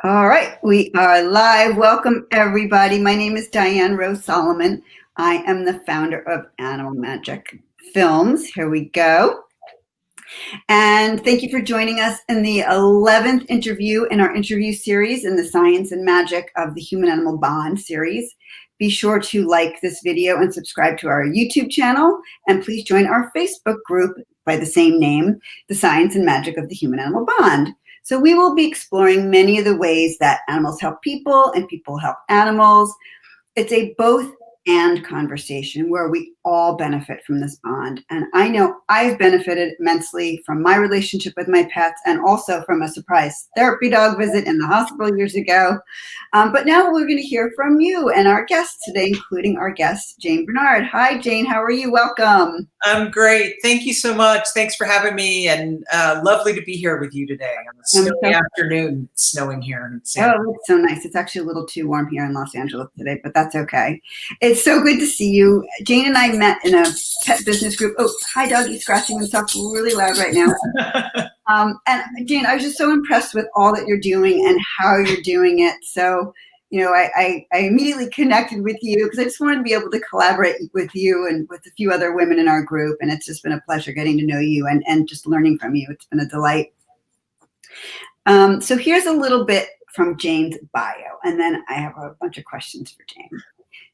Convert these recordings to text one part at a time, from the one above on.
All right, we are live. Welcome, everybody. My name is Diane Rose Solomon. I am the founder of Animal Magic Films. Here we go. And thank you for joining us in the 11th interview in our interview series in the Science and Magic of the Human-Animal Bond series. Be sure to like this video and subscribe to our YouTube channel. And please join our Facebook group by the same name, The Science and Magic of the Human-Animal Bond. So we will be exploring many of the ways that animals help people and people help animals. It's a both and conversation where we all benefit from this bond. And I know I've benefited immensely from my relationship with my pets and also from a surprise therapy dog visit in the hospital years ago. But now we're going to hear from you and our guests today, including our guest, Jane Bernard. Hi, Jane. How are you? Welcome. I'm great. Thank you so much. Thanks for having me, and lovely to be here with you today on a snowy afternoon. It's snowing here in San Diego. Oh, it's so nice. It's actually a little too warm here in Los Angeles today, but that's okay. It's so good to see you. Jane and I met in a pet business group. Oh, hi, doggy, scratching himself really loud right now. And Jane, I was just so impressed with all that you're doing and how you're doing it. So, you know, I immediately connected with you because I just wanted to be able to collaborate with you and with a few other women in our group. And it's just been a pleasure getting to know you and just learning from you. It's been a delight. So here's a little bit from Jane's bio, and then I have a bunch of questions for Jane.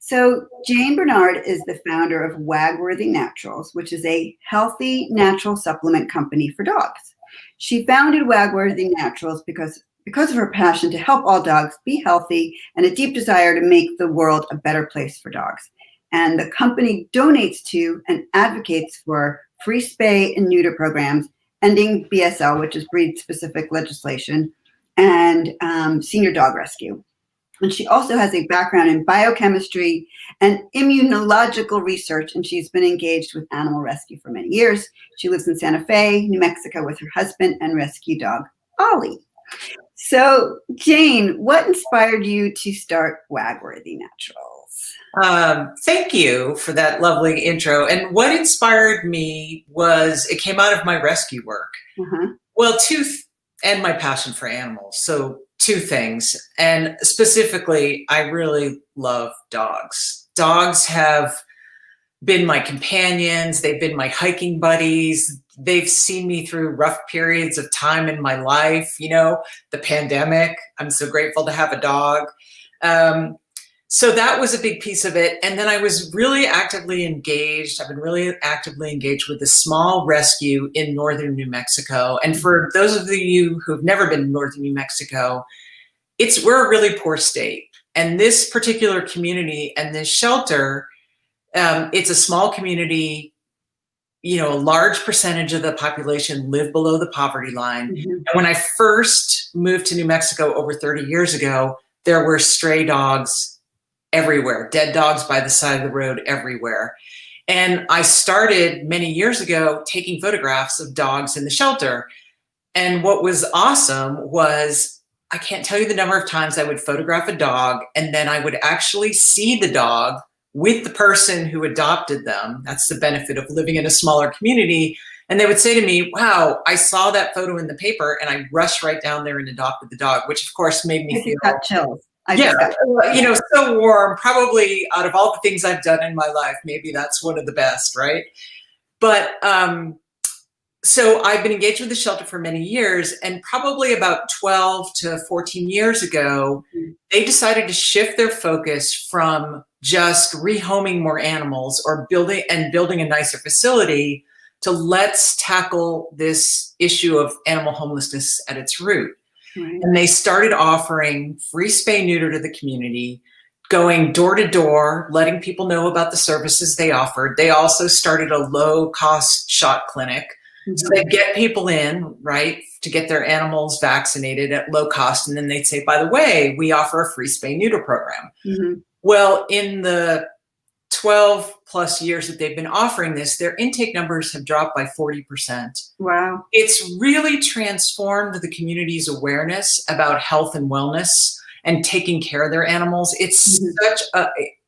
So Jane Bernard is the founder of Wagworthy Naturals, which is a healthy natural supplement company for dogs. She founded Wagworthy Naturals because of her passion to help all dogs be healthy and a deep desire to make the world a better place for dogs. And the company donates to and advocates for free spay and neuter programs, ending BSL, which is breed-specific legislation, and senior dog rescue. And she also has a background in biochemistry and immunological research, and she's been engaged with animal rescue for many years. She lives in Santa Fe, New Mexico with her husband and rescue dog, Ollie. So, Jane, what inspired you to start Wagworthy Naturals? Thank you for that lovely intro. And what inspired me was it came out of my rescue work. Well, and my passion for animals. So two things. And specifically, I really love dogs. Dogs have been my companions. They've been my hiking buddies. They've seen me through rough periods of time in my life. You know, the pandemic. I'm so grateful to have a dog. So that was a big piece of it. And then I was really actively engaged. I've been really actively engaged with a small rescue in northern New Mexico. And for those of you who've never been to northern New Mexico, we're a really poor state. And this particular community and this shelter, it's a small community. You know, a large percentage of the population live below the poverty line. And when I first moved to New Mexico over 30 years ago, there were stray dogs everywhere, dead dogs by the side of the road everywhere. And I started many years ago taking photographs of dogs in the shelter. And what was awesome was, I can't tell you the number of times I would photograph a dog and then I would actually see the dog with the person who adopted them. That's the benefit of living in a smaller community. And they would say to me, wow, I saw that photo in the paper and I rushed right down there and adopted the dog, which of course made me feel got chills. You know, so warm. Probably out of all the things I've done in my life, maybe that's one of the best, right? But so I've been engaged with the shelter for many years, and probably about 12 to 14 years ago, they decided to shift their focus from just rehoming more animals or building a nicer facility to let's tackle this issue of animal homelessness at its root. Right. And they started offering free spay neuter to the community, going door to door, letting people know about the services they offered. They also started a low cost shot clinic. So they get people in, right, to get their animals vaccinated at low cost. And then they'd say, by the way, we offer a free spay neuter program. Well, in the 12 plus years that they've been offering this, their intake numbers have dropped by 40%. Wow. It's really transformed the community's awareness about health and wellness and taking care of their animals. It's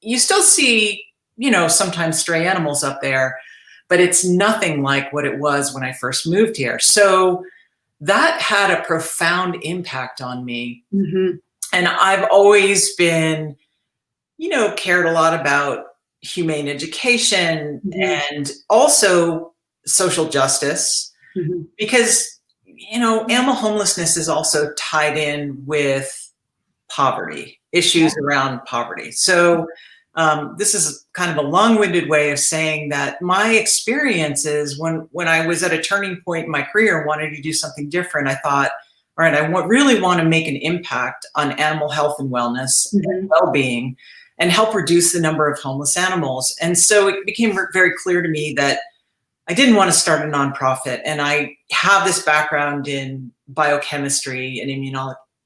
you still see, you know, sometimes stray animals up there, but it's nothing like what it was when I first moved here. So that had a profound impact on me. Mm-hmm. And I've always been, cared a lot about humane education and also social justice, because, animal homelessness is also tied in with poverty, issues around poverty. So this is kind of a long-winded way of saying that my experiences when I was at a turning point in my career and wanted to do something different, I thought, all right, really want to make an impact on animal health and wellness and well-being and help reduce the number of homeless animals. And so it became very clear to me that I didn't want to start a nonprofit. And I have this background in biochemistry and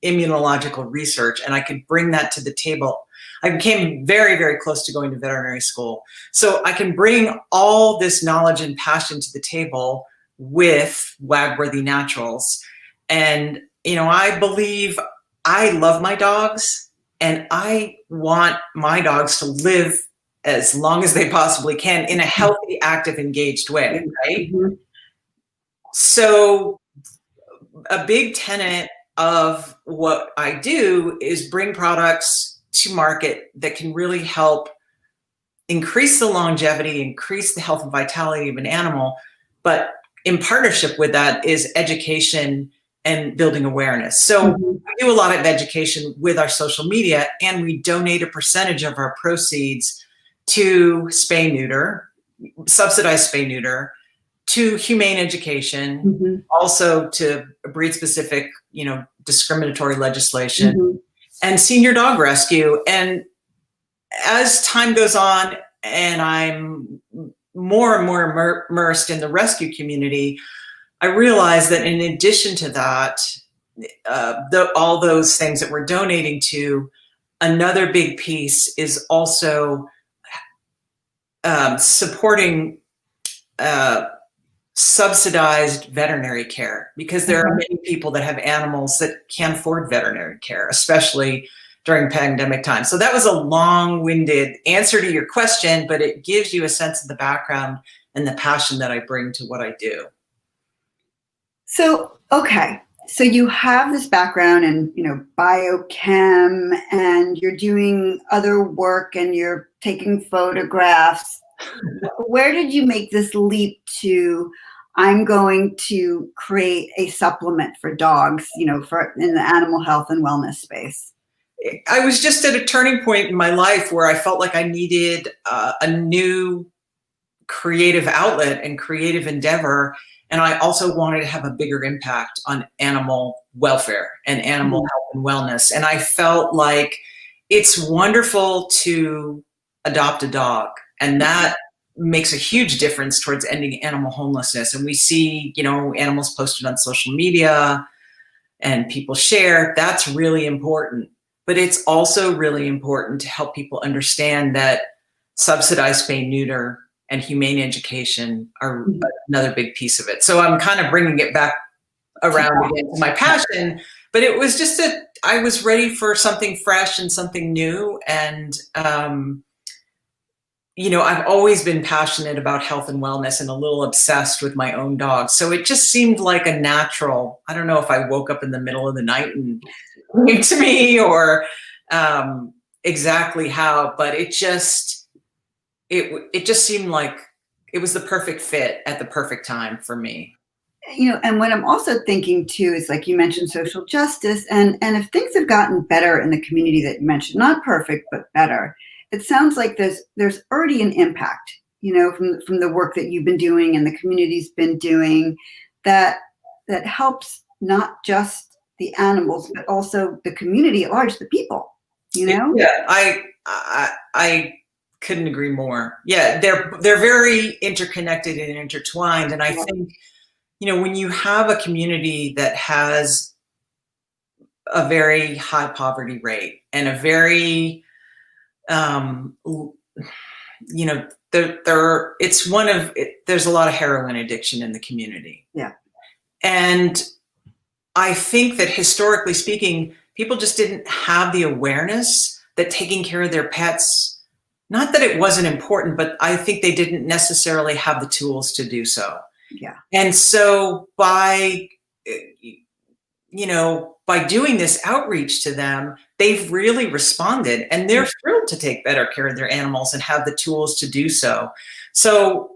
immunological research, and I could bring that to the table. I became very, very close to going to veterinary school. So I can bring all this knowledge and passion to the table with Wagworthy Naturals. And, I believe I love my dogs, and I want my dogs to live as long as they possibly can in a healthy, active, engaged way, right? So a big tenet of what I do is bring products to market that can really help increase the longevity, increase the health and vitality of an animal. But in partnership with that is education and building awareness. So we do a lot of education with our social media, and we donate a percentage of our proceeds to spay neuter, subsidized spay neuter, to humane education, also to breed specific, discriminatory legislation, and senior dog rescue. And as time goes on and I'm more and more immersed in the rescue community, I realized that in addition to that, all those things that we're donating to, another big piece is also supporting subsidized veterinary care, because there are many people that have animals that can't afford veterinary care, especially during pandemic time. So that was a long-winded answer to your question, but it gives you a sense of the background and the passion that I bring to what I do. So, okay. So you have this background in, biochem, and you're doing other work and you're taking photographs. Where did you make this leap to, I'm going to create a supplement for dogs, in the animal health and wellness space? I was just at a turning point in my life where I felt like I needed a new creative outlet and creative endeavor. And I also wanted to have a bigger impact on animal welfare and animal health and wellness. And I felt like it's wonderful to adopt a dog, and that makes a huge difference towards ending animal homelessness. And we see, animals posted on social media and people share. That's really important. But it's also really important to help people understand that subsidized spay neuter and humane education are another big piece of it. So I'm kind of bringing it back around again to my passion, but it was just that I was ready for something fresh and something new. And, I've always been passionate about health and wellness and a little obsessed with my own dog. So it just seemed like a natural, I don't know if I woke up in the middle of the night and came to me or exactly how, but it just seemed like it was the perfect fit at the perfect time for me. And what I'm also thinking too is, like you mentioned, social justice, and if things have gotten better in the community that you mentioned, not perfect, but better, it sounds like there's already an impact, from the work that you've been doing and the community's been doing that helps not just the animals, but also the community at large, the people, Yeah, I couldn't agree more. Yeah, they're very interconnected and intertwined. And I think, when you have a community that has a very high poverty rate and a very, there's a lot of heroin addiction in the community. Yeah. And I think that historically speaking, people just didn't have the awareness that taking care of their pets, not that it wasn't important, but I think they didn't necessarily have the tools to do so. Yeah. And so by by doing this outreach to them, they've really responded, and they're thrilled to take better care of their animals and have the tools to do so. So,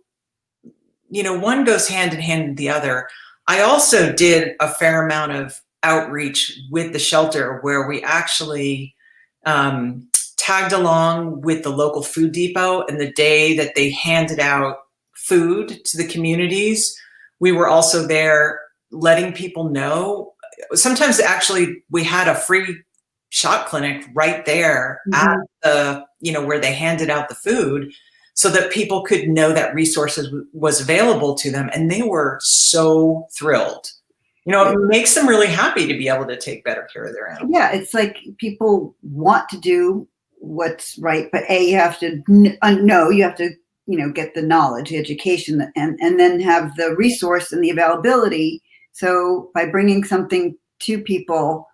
one goes hand in hand with the other. I also did a fair amount of outreach with the shelter where we actually tagged along with the local food depot, and the day that they handed out food to the communities, we were also there letting people know. Sometimes actually we had a free shot clinic right there at the, where they handed out the food, so that people could know that resources was available to them. And they were so thrilled. It makes them really happy to be able to take better care of their animals. Yeah, it's like people want to do what's right, but you have to know, you have to, get the knowledge, the education, and then have the resource and the availability. So by bringing something to people,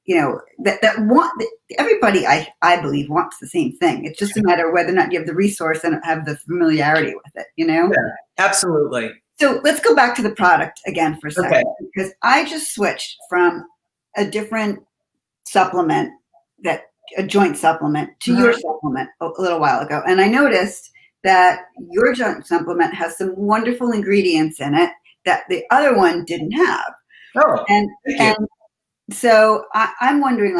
that want, everybody, I believe, wants the same thing. It's just a matter of whether or not you have the resource and have the familiarity with it, Yeah, absolutely. So let's go back to the product again for a second, because I just switched from a different supplement, a joint supplement, to your supplement a little while ago. And I noticed that your joint supplement has some wonderful ingredients in it that the other one didn't have. Oh, and so I'm wondering,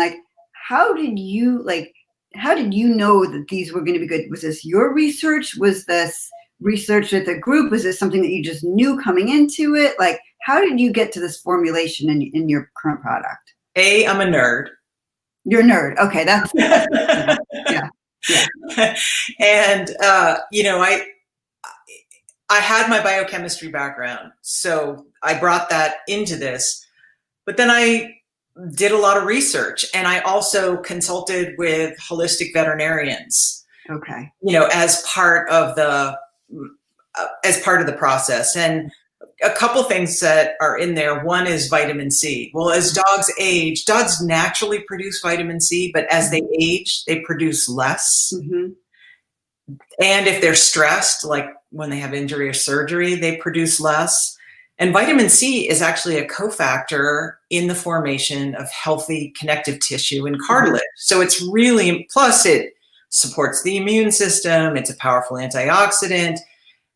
how did you know that these were going to be good? Was this your research? Was this research with a group? Was this something that you just knew coming into it? How did you get to this formulation in your current product? I'm a nerd. You're a nerd. Okay, that's yeah. And I had my biochemistry background, so I brought that into this. But then I did a lot of research, and I also consulted with holistic veterinarians. Okay. As part of the process. And a couple things that are in there. One is vitamin C. Well, as dogs age, dogs naturally produce vitamin C, but as they age, they produce less. And if they're stressed, like when they have injury or surgery, they produce less. And vitamin C is actually a cofactor in the formation of healthy connective tissue and cartilage. So it's really, plus it supports the immune system. It's a powerful antioxidant.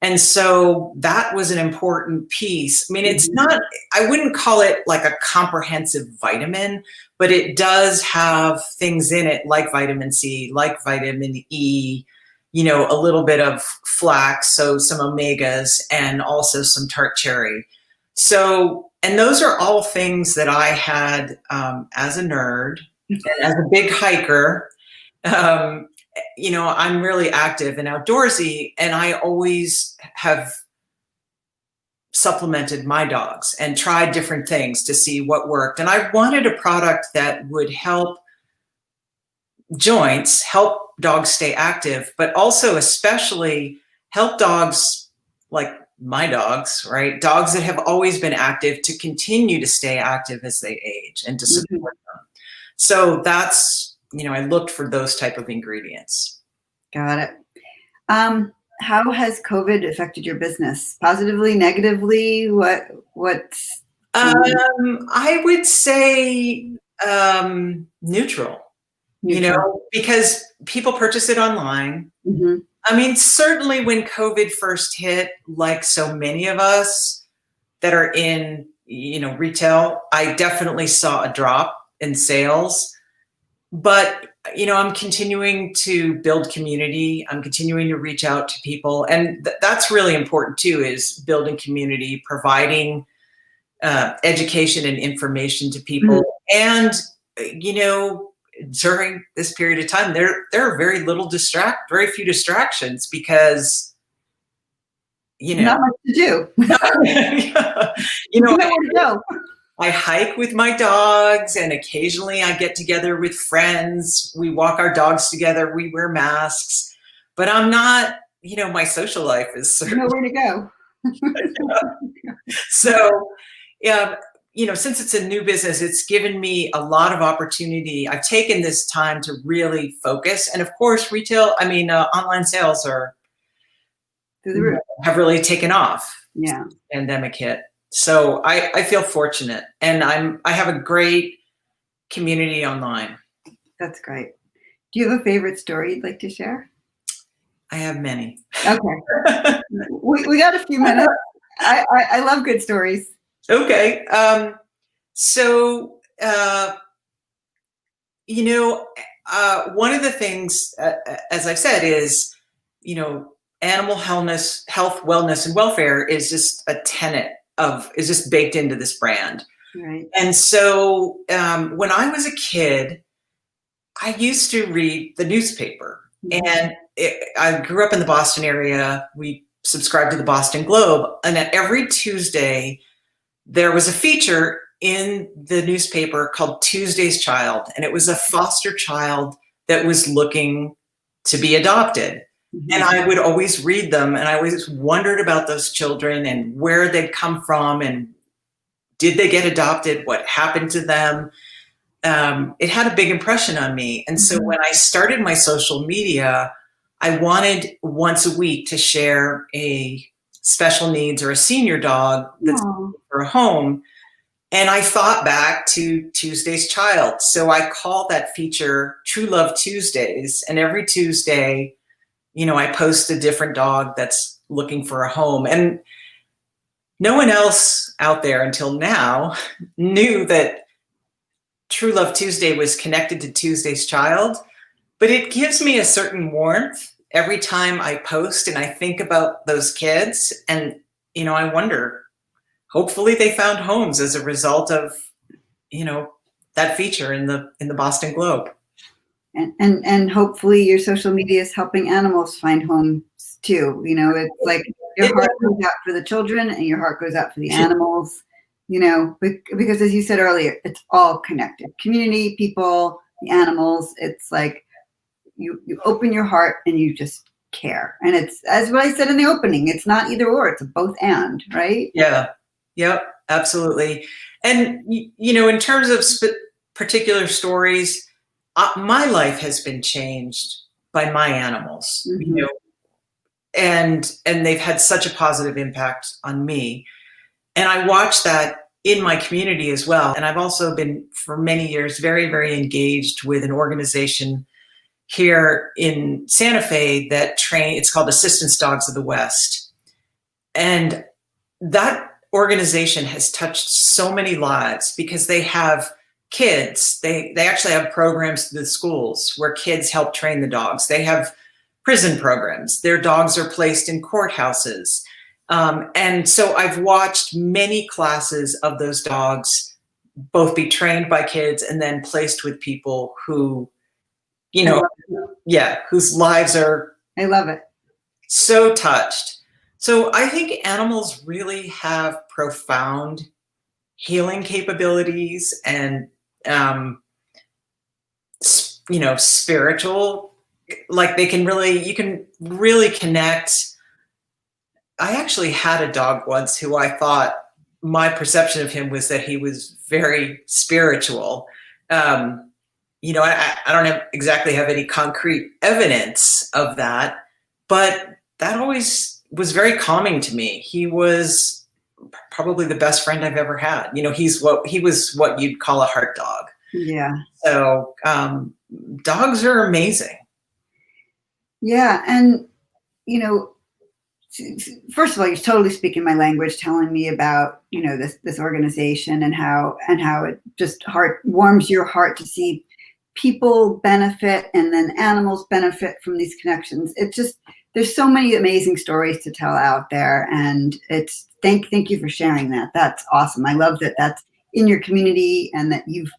And so that was an important piece. I mean, it's not, I wouldn't call it like a comprehensive vitamin, but it does have things in it like vitamin C, like vitamin E, a little bit of flax, so some omegas, and also some tart cherry. So, and those are all things that I had as a nerd and as a big hiker. I'm really active and outdoorsy, and I always have supplemented my dogs and tried different things to see what worked. And I wanted a product that would help joints, help dogs stay active, but also especially help dogs like my dogs, right? Dogs that have always been active to continue to stay active as they age and to support them. So that's, I looked for those type of ingredients. Got it. How has COVID affected your business? Positively, negatively? What's I would say neutral. Because people purchase it online. I mean, certainly when COVID first hit, like so many of us that are in, retail, I definitely saw a drop in sales. But, I'm continuing to build community. I'm continuing to reach out to people. And that's really important too, is building community, providing education and information to people. And, during this period of time, there are very few distractions because, not much to do. I hike with my dogs, and occasionally I get together with friends. We walk our dogs together. We wear masks, but I'm not, my social life is nowhere to go. So, since it's a new business, it's given me a lot of opportunity. I've taken this time to really focus. And of course, online sales have really taken off. Yeah. Pandemic hit. So I feel fortunate, and I have a great community online. That's great. Do you have a favorite story you'd like to share? I have many. Okay. We got a few minutes. I love good stories. Okay. So, one of the things, as I've said, is, animal health, wellness, and welfare is just a tenet is just baked into this brand. Right. And so when I was a kid, I used to read the newspaper. And I grew up in the Boston area. We subscribed to the Boston Globe. And every Tuesday, there was a feature in the newspaper called Tuesday's Child. And it was a foster child that was looking to be adopted. And I would always read them. And I always wondered about those children and where they'd come from and did they get adopted? What happened to them? It had a big impression on me. And so when I started my social media, I wanted once a week to share a special needs or a senior dog that's for a home. And I thought back to Tuesday's Child. So I call that feature True Love Tuesdays. And every Tuesday, I post a different dog that's looking for a home. And no one else out there until now knew that True Love Tuesday was connected to Tuesday's Child, but it gives me a certain warmth every time I post and I think about those kids. And, I wonder, hopefully they found homes as a result of, that feature in the Boston Globe. And hopefully your social media is helping animals find homes too. It's like your heart goes out for the children and your heart goes out for the animals. Because as you said earlier, it's all connected. Community, people, the animals, it's like you open your heart and you just care. And it's, as what I said in the opening, it's not either or, it's a both and, right? Yeah. Yep, absolutely. And, in terms of particular stories, my life has been changed by my animals, and they've had such a positive impact on me. And I watch that in my community as well. And I've also been, for many years, very, very engaged with an organization here in Santa Fe that it's called Assistance Dogs of the West. And that organization has touched so many lives because they have kids. They actually have programs through the schools where kids help train the dogs. They have prison programs. Their dogs are placed in courthouses. And so I've watched many classes of those dogs both be trained by kids and then placed with people who, whose lives are, I love it, so touched. So I think animals really have profound healing capabilities and, spiritual, like you can really connect. I actually had a dog once who I thought my perception of him was that he was very spiritual. I don't exactly have any concrete evidence of that, but that always was very calming to me. He was probably the best friend I've ever had. He was what you'd call a heart dog. Yeah. So dogs are amazing. Yeah. And, first of all, you're totally speaking my language, telling me about, this organization and how it just warms your heart to see people benefit and then animals benefit from these connections. It's just, there's so many amazing stories to tell out there. And it's, thank you for sharing that. That's awesome. I love that that's in your community and that you've,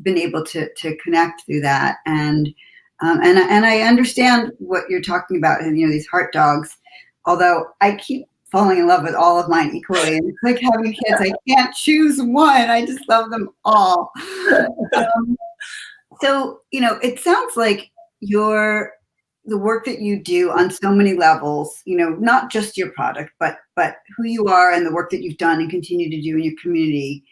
been able to connect through that. And I understand what you're talking about, and these heart dogs, although I keep falling in love with all of mine equally. And it's like having kids, I can't choose one. I just love them all. So, it sounds like the work that you do on so many levels, not just your product, but who you are and the work that you've done and continue to do in your community,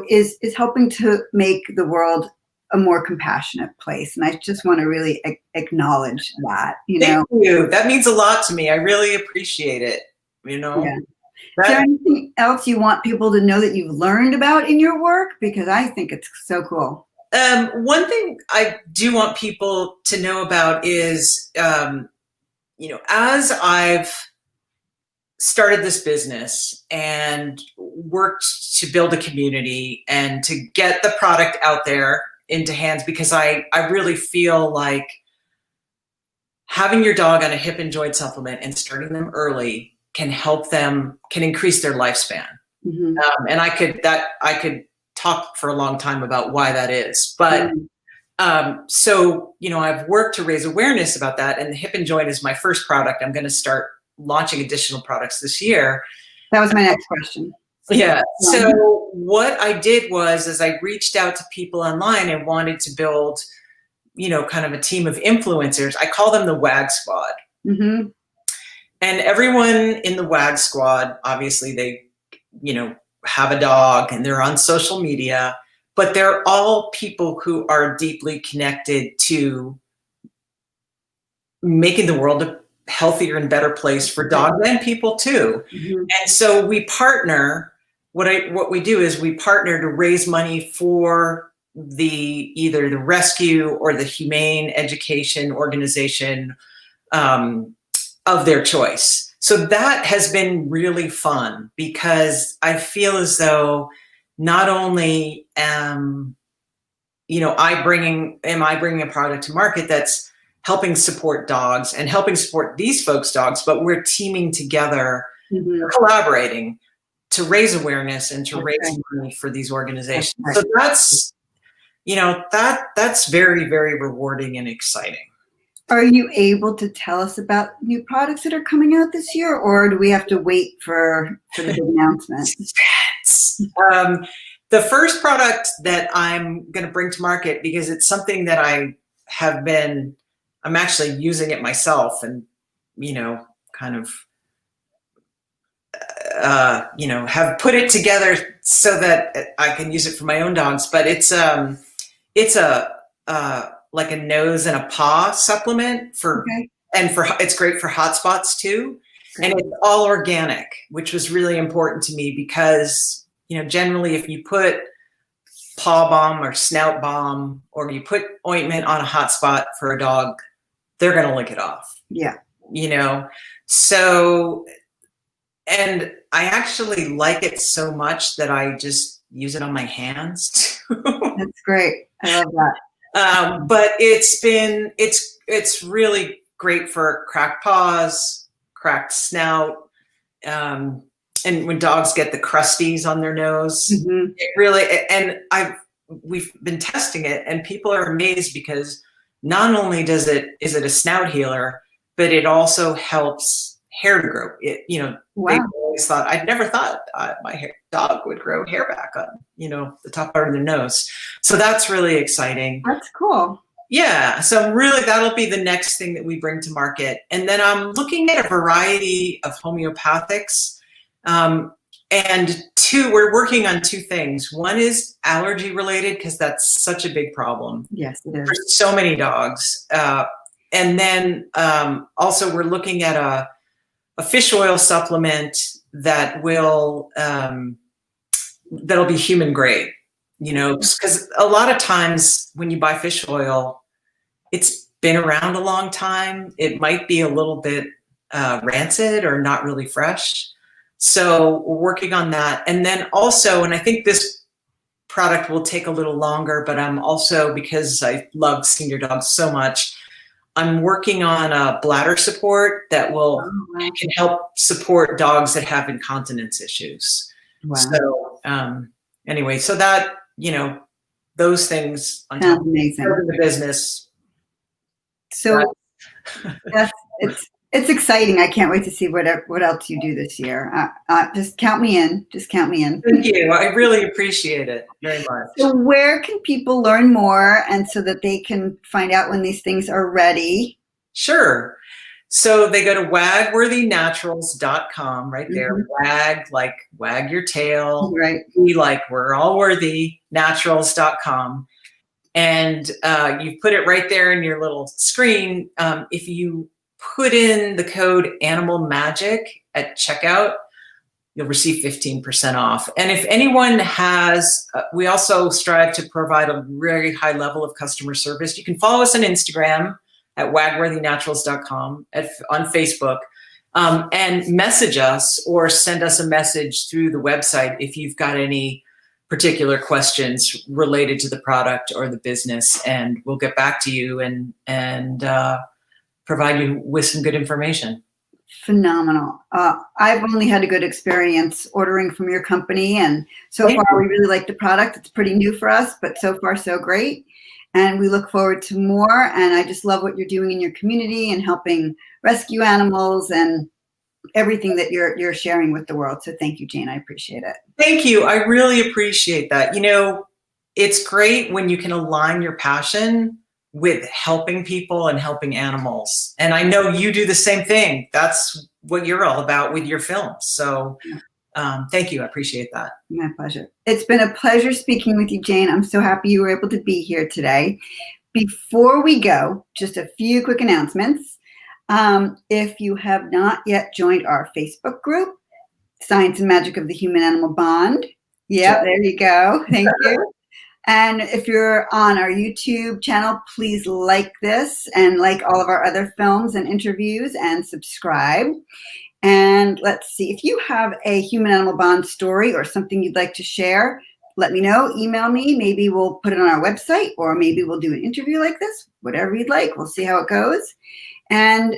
is helping to make the world a more compassionate place. And I just want to really acknowledge that, Thank you. That means a lot to me. I really appreciate it, Yeah. Is there anything else you want people to know that you've learned about in your work? Because I think it's so cool. One thing I do want people to know about is, as I've started this business and worked to build a community and to get the product out there into hands, because I really feel like having your dog on a hip and joint supplement and starting them early can increase their lifespan. Mm-hmm. And I could talk for a long time about why that is, but so I've worked to raise awareness about that, and the hip and joint is my first product. I'm going to start launching additional products this year. That was my next question. Yeah. So what I did was I reached out to people online and wanted to build, kind of a team of influencers. I call them the WAG Squad. Mm-hmm. And everyone in the WAG Squad, obviously they, have a dog and they're on social media, but they're all people who are deeply connected to making the world a healthier and better place for dogs and people too. Mm-hmm. And so we partner. What we do is we partner to raise money for either the rescue or the humane education organization of their choice. So that has been really fun, because I feel as though not only am I bringing a product to market that's helping support dogs and helping support these folks' dogs, but we're teaming together, mm-hmm. collaborating to raise awareness and to raise money for these organizations. So that's very, very rewarding and exciting. Are you able to tell us about new products that are coming out this year, or do we have to wait for the big announcement? The first product that I'm going to bring to market, because it's something that I'm actually using it myself, and kind of have put it together so that I can use it for my own dogs. But it's like a nose and a paw supplement it's great for hot spots too. Okay. And it's all organic, which was really important to me, because, generally if you put paw balm or snout balm, or you put ointment on a hot spot for a dog, they're going to lick it off. Yeah. So, and I actually like it so much that I just use it on my hands too. That's great. I love that. But it's really great for cracked paws, cracked snout, and when dogs get the crusties on their nose. Mm-hmm. It really, and we've been testing it, and people are amazed, because not only is it a snout healer, but it also helps hair to grow. Wow. They always thought, I'd never thought my dog would grow hair back on, the top part of their nose. So that's really exciting. That's cool. Yeah. So really, that'll be the next thing that we bring to market. And then I'm looking at a variety of homeopathics. And we're working on two things. One is allergy related, because that's such a big problem. Yes, it is. For so many dogs. And then also we're looking at a fish oil supplement that that'll be human grade, because a lot of times when you buy fish oil, it's been around a long time. It might be a little bit rancid or not really fresh. So we're working on that. And then also, and I think this product will take a little longer, but I'm also, because I love senior dogs so much, I'm working on a bladder support that can help support dogs that have incontinence issues. Wow. So anyway, so that, those things on top of the business. So it's exciting. I can't wait to see what else you do this year. Just count me in. Thank you. I really appreciate it very much. So where can people learn more, and so that they can find out when these things are ready? Sure. So they go to wagworthynaturals.com, right there. Mm-hmm. Wag, like wag your tail. Right. We like we're all worthy, naturals.com. And you put it right there in your little screen. If you put in the code Animal Magic at checkout, you'll receive 15% off. And if anyone has, we also strive to provide a very high level of customer service. You can follow us on Instagram at wagworthynaturals.com, on Facebook, and message us or send us a message through the website if you've got any particular questions related to the product or the business, and we'll get back to you and provide you with some good information. Phenomenal. I've only had a good experience ordering from your company, and so far we really like the product. It's pretty new for us, but so far so great. And we look forward to more. And I just love what you're doing in your community and helping rescue animals and everything that you're sharing with the world. So thank you, Jane. I appreciate it. Thank you. I really appreciate that. You know, it's great when you can align your passion with helping people and helping animals. And I know you do the same thing. That's what you're all about with your films. So thank you. I appreciate that. My pleasure. It's been a pleasure speaking with you, Jane. I'm so happy you were able to be here today. Before we go, just a few quick announcements. If you have not yet joined our Facebook group, Science and Magic of the Human-Animal Bond. Yeah, there you go. Thank you. And if you're on our YouTube channel, please like this and like all of our other films and interviews and subscribe. And let's see, if you have a human-animal bond story or something you'd like to share, let me know. Email me. Maybe we'll put it on our website, or maybe we'll do an interview like this. Whatever you'd like. We'll see how it goes. And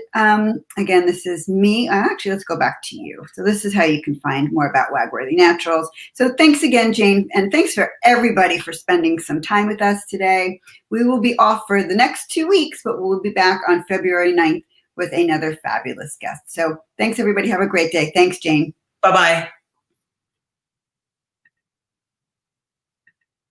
again, this is me. Actually, let's go back to you. So this is how you can find more about Wagworthy Naturals. So thanks again, Jane. And thanks for everybody for spending some time with us today. We will be off for the next 2 weeks, but we'll be back on February 9th with another fabulous guest. So thanks, everybody. Have a great day. Thanks, Jane. Bye-bye.